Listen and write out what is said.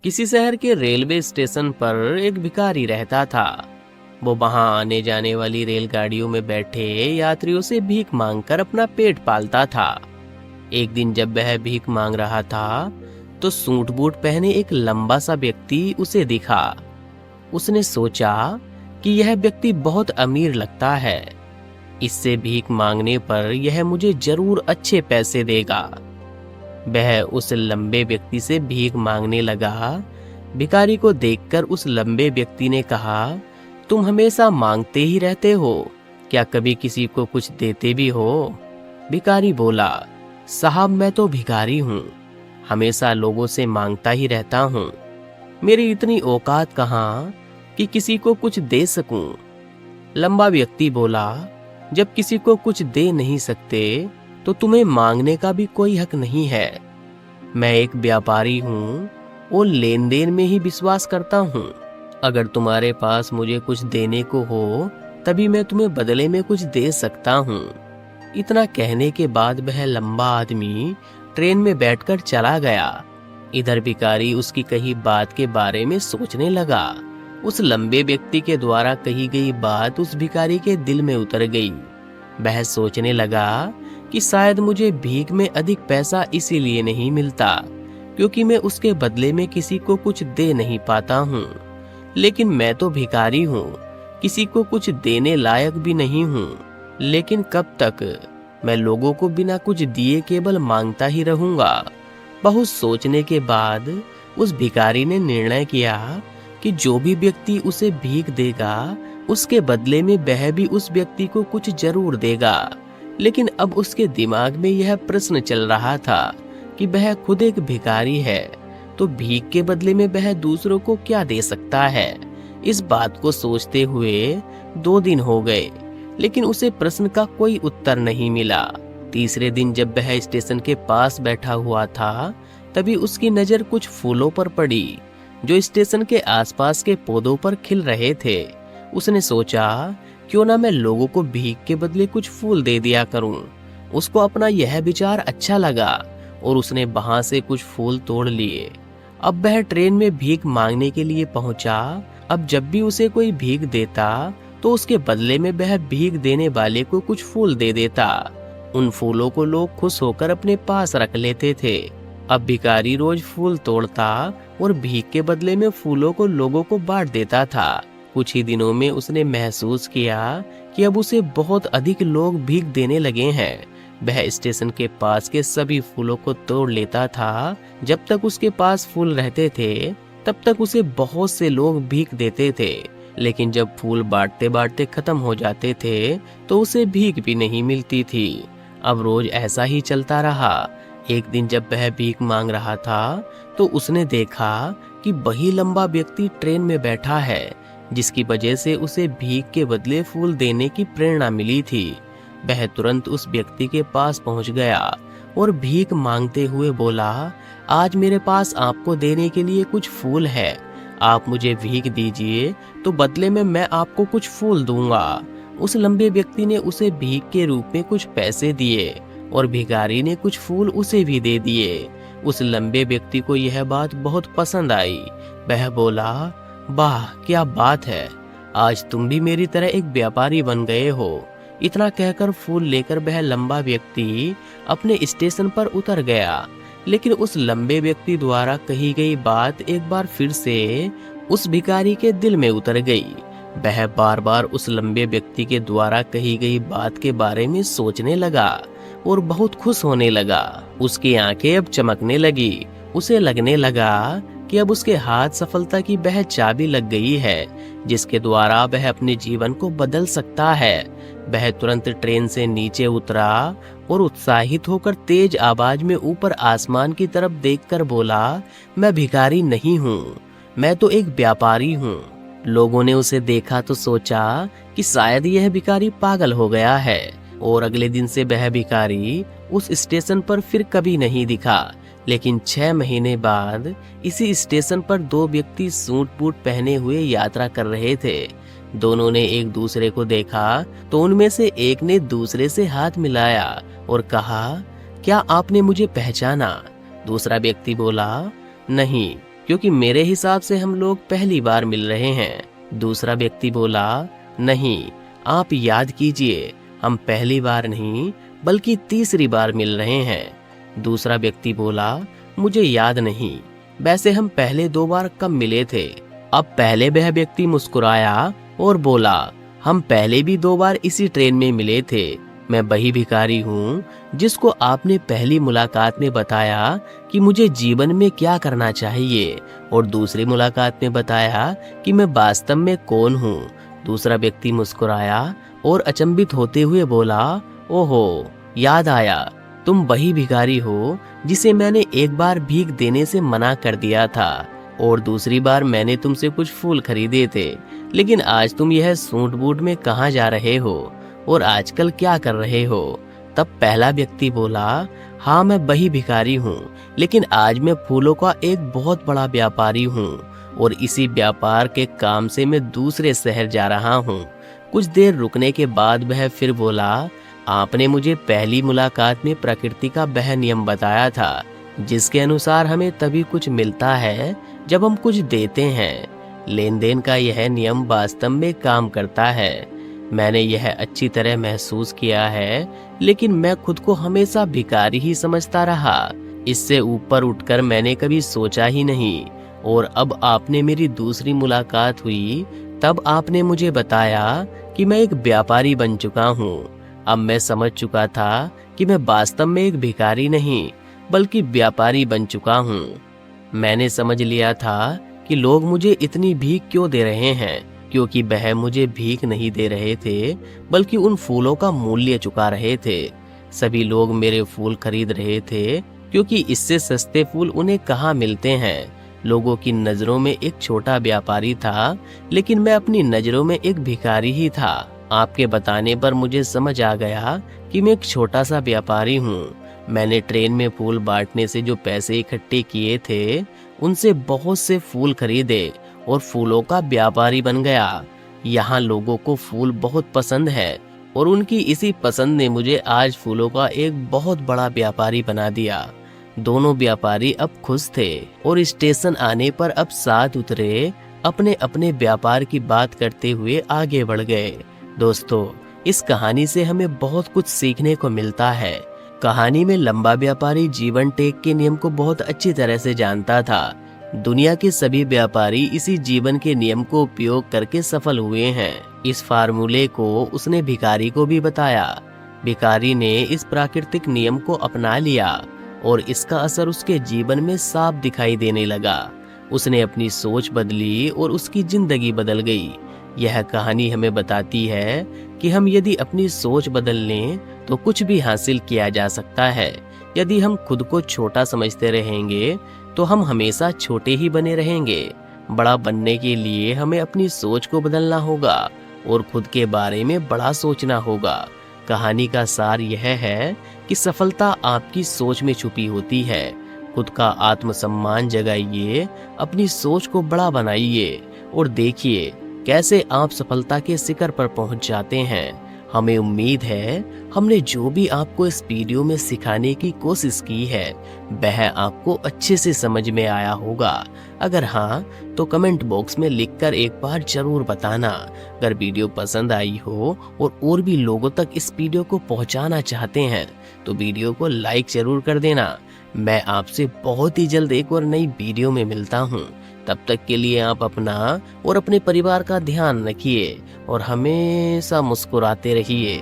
किसी शहर के रेलवे स्टेशन पर एक भिखारी रहता था। वो वहां आने जाने वाली रेलगाड़ियों में बैठे यात्रियों से भीख मांगकर अपना पेट पालता था। एक दिन जब वह भीख मांग रहा था तो सूट बूट पहने एक लंबा सा व्यक्ति उसे दिखा। उसने सोचा कि यह व्यक्ति बहुत अमीर लगता है, इससे भीख मांगने पर यह मुझे जरूर अच्छे पैसे देगा। वह उस लंबे व्यक्ति से भीख मांगने लगा। भिखारी को देखकर उस लंबे व्यक्ति ने कहा, तुम हमेशा मांगते ही रहते हो, क्या कभी किसी को कुछ देते भी हो? भिखारी बोला, साहब मैं तो भिखारी हूँ, हमेशा लोगों से मांगता ही रहता हूँ। मेरी इतनी औकात कहाँ कि किसी को कुछ दे सकूं। लंबा व्यक्ति बोला, जब किसी को कुछ दे नहीं सकते तो तुम्हें मांगने का भी कोई हक नहीं है। मैं एक व्यापारी हूँ और लेन देन में ही विश्वास करता हूँ। अगर तुम्हारे पास मुझे कुछ देने को हो तभी मैं तुम्हें बदले में कुछ दे सकता हूँ। इतना कहने के बाद वह लंबा आदमी ट्रेन में बैठकर चला गया। इधर भिखारी उसकी कही बात के बारे में सोचने लगा। उस लंबे व्यक्ति के द्वारा कही गई बात उस भिखारी के दिल में उतर गई। वह सोचने लगा कि शायद मुझे भीख में अधिक पैसा इसीलिए नहीं मिलता क्योंकि मैं उसके बदले में किसी को कुछ दे नहीं पाता हूँ। लेकिन मैं तो भिखारी हूँ, किसी को कुछ देने लायक भी नहीं हूँ। लेकिन कब तक मैं लोगों को बिना कुछ दिए केवल मांगता ही रहूंगा? बहुत सोचने के बाद उस भिखारी ने निर्णय किया कि जो भी व्यक्ति उसे भीख देगा उसके बदले में वह भी उस व्यक्ति को कुछ जरूर देगा। लेकिन अब उसके दिमाग में यह प्रश्न चल रहा था कि वह खुद एक भिखारी है तो भीख के बदले में वह दूसरों को क्या दे सकता है। इस बात को सोचते हुए 2 दिन हो गए लेकिन उसे प्रश्न का कोई उत्तर नहीं मिला। तीसरे दिन जब वह स्टेशन के पास बैठा हुआ था तभी उसकी नजर कुछ फूलों पर पड़ी जो स्टेशन के आसपास के पौधों पर खिल रहे थे। उसने सोचा, क्यों ना मैं लोगों को भीख के बदले कुछ फूल दे दिया करूं। उसको अपना यह विचार अच्छा लगा और उसने वहां से कुछ फूल तोड़ लिए। अब वह ट्रेन में भीख मांगने के लिए पहुंचा। अब जब भी उसे कोई भीख देता तो उसके बदले में वह भीख देने वाले को कुछ फूल दे देता। उन फूलों को लोग खुश होकर अपने पास रख लेते थे। अब भिखारी रोज फूल तोड़ता और भीख के बदले में फूलों को लोगों को बांट देता था। कुछ ही दिनों में उसने महसूस किया कि अब उसे बहुत अधिक लोग भीख देने लगे हैं। वह स्टेशन के पास के सभी फूलों को तोड़ लेता था। जब तक उसके पास फूल रहते थे तब तक उसे बहुत से लोग भीख देते थे। लेकिन जब फूल बांटते बांटते खत्म हो जाते थे तो उसे भीख भी नहीं मिलती थी। अब रोज ऐसा ही चलता रहा। एक दिन जब वह भीख मांग रहा था तो उसने देखा कि वही लंबा व्यक्ति ट्रेन में बैठा है जिसकी वजह से उसे भीख के बदले फूल देने की प्रेरणा मिली थी। वह तुरंत उस व्यक्ति के पास पहुंच गया और भीख मांगते हुए बोला, आज मेरे पास आपको देने के लिए कुछ फूल है, आप मुझे भीख दीजिए तो बदले में मैं आपको कुछ फूल दूंगा। उस लंबे व्यक्ति ने उसे भीख के रूप में कुछ पैसे दिए और भिखारी ने कुछ फूल उसे भी दे दिए। उस लंबे व्यक्ति को यह बात बहुत पसंद आई। वह बोला, वाह क्या बात है, आज तुम भी मेरी तरह एक व्यापारी बन गए हो। इतना कहकर फूल लेकर वह लंबा व्यक्ति अपने स्टेशन पर उतर गया। लेकिन उस लंबे व्यक्ति द्वारा कही गई बात एक बार फिर से उस भिखारी के दिल में उतर गई। वह बार बार उस लंबे व्यक्ति के द्वारा कही गई बात के बारे में सोचने लगा और बहुत खुश होने लगा। उसकी आंखें अब चमकने लगी। उसे लगने लगा कि अब उसके हाथ सफलता की वह चाबी लग गई है जिसके द्वारा वह अपने जीवन को बदल सकता है। वह तुरंत ट्रेन से नीचे उतरा और उत्साहित होकर तेज आवाज में ऊपर आसमान की तरफ देखकर बोला, मैं भिखारी नहीं हूँ, मैं तो एक व्यापारी हूँ। लोगों ने उसे देखा तो सोचा कि शायद यह भिखारी पागल हो गया है और अगले दिन से वह भिखारी उस स्टेशन पर फिर कभी नहीं दिखा। लेकिन 6 महीने बाद इसी स्टेशन पर 2 व्यक्ति सूट बूट पहने हुए यात्रा कर रहे थे। दोनों ने एक दूसरे को देखा तो उनमें से एक ने दूसरे से हाथ मिलाया और कहा, क्या आपने मुझे पहचाना? दूसरा व्यक्ति बोला, नहीं, क्योंकि मेरे हिसाब से हम लोग पहली बार मिल रहे हैं। दूसरा व्यक्ति बोला, नहीं, आप याद कीजिए, हम पहली बार नहीं बल्कि तीसरी बार मिल रहे हैं। दूसरा व्यक्ति बोला, मुझे याद नहीं, वैसे हम पहले 2 बार कब मिले थे। अब पहले वह व्यक्ति मुस्कुराया और बोला, हम पहले भी 2 बार इसी ट्रेन में मिले थे। मैं वही भिखारी हूँ जिसको आपने पहली मुलाकात में बताया कि मुझे जीवन में क्या करना चाहिए, और दूसरी मुलाकात में बताया कि मैं वास्तव में कौन हूँ। दूसरा व्यक्ति मुस्कुराया और अचंभित होते हुए बोला, ओहो, याद आया, तुम वही भिखारी हो जिसे मैंने एक बार भीख देने से मना कर दिया था, और दूसरी बार मैंने तुमसे कुछ फूल खरीदे थे। लेकिन आज तुम यह सूट बूट में कहाँ जा रहे हो और आजकल क्या कर रहे हो। तब पहला व्यक्ति बोला, हाँ, मैं वही भिखारी हूँ, लेकिन आज मैं फूलों का एक बहुत बड़ा व्यापारी हूँ, और इसी व्यापार के काम से मैं दूसरे शहर जा रहा हूँ। कुछ देर रुकने के बाद वह फिर बोला, आपने मुझे पहली मुलाकात में प्रकृति का वह नियम बताया था जिसके अनुसार हमें तभी कुछ मिलता है जब हम कुछ देते हैं। लेन देन का यह नियम वास्तव में काम करता है। मैंने यह अच्छी तरह महसूस किया है, लेकिन मैं खुद को हमेशा भिखारी ही समझता रहा। इससे ऊपर उठकर मैंने कभी सोचा ही नहीं, और अब आपने मेरी दूसरी मुलाकात हुई तब आपने मुझे बताया कि मैं एक व्यापारी बन चुका हूँ। अब मैं समझ चुका था कि मैं वास्तव में एक भिखारी नहीं बल्कि व्यापारी बन चुका हूँ। मैंने समझ लिया था कि लोग मुझे इतनी भीख क्यों दे रहे हैं, क्योंकि वह मुझे भीख नहीं दे रहे थे बल्कि उन फूलों का मूल्य चुका रहे थे। सभी लोग मेरे फूल खरीद रहे थे क्योंकि इससे सस्ते फूल उन्हें कहाँ मिलते हैं। लोगों की नजरों में एक छोटा व्यापारी था, लेकिन मैं अपनी नजरों में एक भिखारी ही था। आपके बताने पर मुझे समझ आ गया कि मैं एक छोटा सा व्यापारी हूँ। मैंने ट्रेन में फूल बांटने से जो पैसे इकट्ठे किए थे उनसे बहुत से फूल खरीदे और फूलों का व्यापारी बन गया। यहाँ लोगों को फूल बहुत पसंद है, और उनकी इसी पसंद ने मुझे आज फूलों का एक बहुत बड़ा व्यापारी बना दिया। दोनों व्यापारी अब खुश थे और स्टेशन आने पर अब साथ उतरे, अपने अपने व्यापार की बात करते हुए आगे बढ़ गए। दोस्तों, इस कहानी से हमें बहुत कुछ सीखने को मिलता है। कहानी में लंबा व्यापारी जीवन टेक के नियम को बहुत अच्छी तरह से जानता था। दुनिया के सभी व्यापारी इसी जीवन के नियम को उपयोग करके सफल हुए हैं। इस फार्मूले को उसने भिखारी को भी बताया। भिखारी ने इस प्राकृतिक नियम को अपना लिया और इसका असर उसके जीवन में साफ दिखाई देने लगा। उसने अपनी सोच बदली और उसकी जिंदगी बदल गई। यह कहानी हमें बताती है कि हम यदि अपनी सोच बदल लें तो कुछ भी हासिल किया जा सकता है। यदि हम खुद को छोटा समझते रहेंगे तो हम हमेशा छोटे ही बने रहेंगे। बड़ा बनने के लिए हमें अपनी सोच को बदलना होगा और खुद के बारे में बड़ा सोचना होगा। कहानी का सार यह है कि सफलता आपकी सोच में छुपी होती है। खुद का आत्मसम्मान जगाइए, अपनी सोच को बड़ा बनाइए और देखिए कैसे आप सफलता के शिखर पर पहुंच जाते हैं। हमें उम्मीद है हमने जो भी आपको इस वीडियो में सिखाने की कोशिश की है वह आपको अच्छे से समझ में आया होगा। अगर हाँ तो कमेंट बॉक्स में लिखकर एक बार जरूर बताना। अगर वीडियो पसंद आई हो और भी लोगों तक इस वीडियो को पहुंचाना चाहते हैं तो वीडियो को लाइक जरूर कर देना। मैं आपसे बहुत ही जल्द एक और नई वीडियो में मिलता हूँ। तब तक के लिए आप अपना और अपने परिवार का ध्यान रखिए और हमेशा मुस्कुराते रहिए।